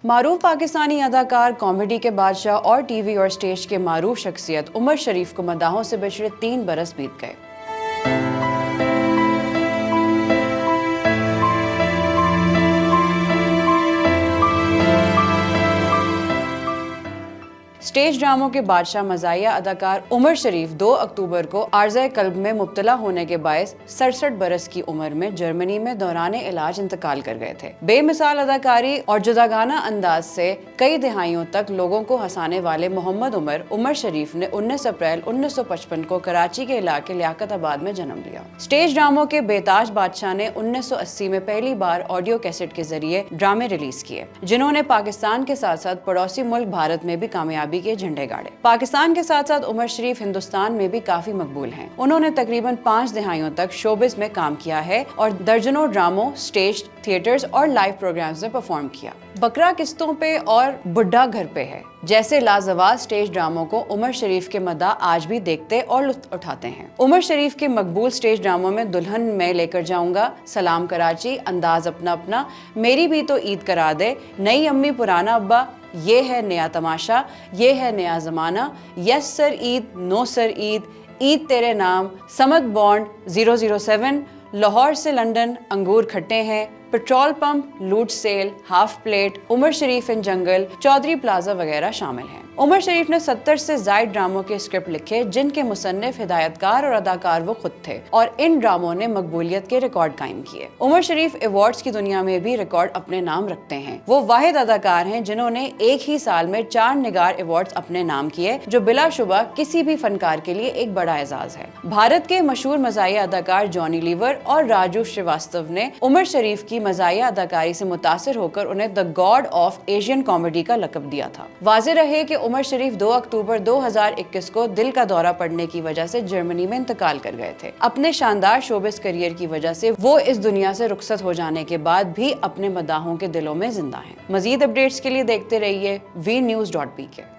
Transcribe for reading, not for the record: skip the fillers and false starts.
मारूफ पाकिस्तानी अदाकार, कॉमेडी के बादशाह और टीवी और स्टेज के मारूफ शख्सियत उमर शरीफ को मदाहों से बिछड़े 3 बरस बीत गए। स्टेज ड्रामों के बादशाह मज़ाहिया अदाकार उमर शरीफ 2 अक्टूबर को आर्ज़े कल्ब में मुब्तला होने के बायस 67 बरस की उम्र में जर्मनी में दौरान इलाज इंतकाल कर गए थे। बेमिसाल अदाकारी और जुदागाना अंदाज से कई दिहाइयों तक लोगों को हंसाने वाले मोहम्मद उमर शरीफ ने 19 अप्रैल 1955 को कराची के इलाके लियाकताबाद में जन्म लिया। स्टेज ड्रामों के बेताज बादशाह ने 1980 में पहली बार ऑडियो कैसेट के जरिए ड्रामे रिलीज किए, जिन्होंने पाकिस्तान के साथ साथ पड़ोसी मुल्क भारत में भी कामयाबी के झंडे गाड़े। पाकिस्तान के साथ साथ उमर शरीफ हिंदुस्तान में भी काफी मकबूल हैं। उन्होंने तकरीबन 5 दिहाइयों तक शोबिस में काम किया है और दर्जनों ड्रामों, स्टेज, थिएटर्स और लाइव प्रोग्राम्स में परफॉर्म किया। बकरा किस्तों पे और बुढ़ा घर पे है जैसे लाजवाब स्टेज ड्रामों को उमर शरीफ के मदा आज भी देखते और लुत्फ उठाते हैं। उमर शरीफ के मकबूल स्टेज ड्रामों में दुल्हन मैं लेकर जाऊंगा, सलाम कराची, अंदाज अपना अपना, मेरी भी तो ईद करा दे, नई अम्मी पुराना अब्बा, ये है नया तमाशा, ये है नया जमाना, yes sir Eid, no sir Eid, Eid तेरे नाम, समद बॉन्ड, 007, लाहौर से लंदन, अंगूर खट्टे हैं, पेट्रोल पंप, लूट सेल, हाफ प्लेट, उमर शरीफ इन जंगल, चौधरी प्लाजा वगैरह शामिल हैं। उमर शरीफ ने 70 से ज्यादा ड्रामों के स्क्रिप्ट लिखे, जिनके मुसन्निफ, हिदायतकार और अदाकार वो खुद थे, और इन ड्रामों ने मकबूलियत के रिकॉर्ड कायम किए। उमर शरीफ अवार्ड्स की दुनिया में भी रिकॉर्ड अपने नाम रखते हैं। वो वाहिद अदाकार हैं जिन्होंने एक ही साल में 4 निगार अवार्ड्स अपने नाम किए, जो बिलाशुबा किसी भी फनकार के लिए एक बड़ा एजाज है। भारत के मशहूर मज़ाहिया अदाकार जॉनी लीवर और राजू श्रीवास्तव ने उमर शरीफ की मज़ाहिया अदाकारी से मुतासिर होकर उन्हें the God of Asian comedy का लक़ब दिया था। वाज़ेह रहे कि उमर शरीफ 2 अक्टूबर 2021 को दिल का दौरा पड़ने की वजह से जर्मनी में इंतकाल कर गए थे। अपने शानदार शोबिस करियर की वजह से वो इस दुनिया से रुखसत हो जाने के बाद भी अपने मदाहों के दिलों में जिंदा हैं। मजीद अपडेट्स के लिए देखते रहिए vnews.pk।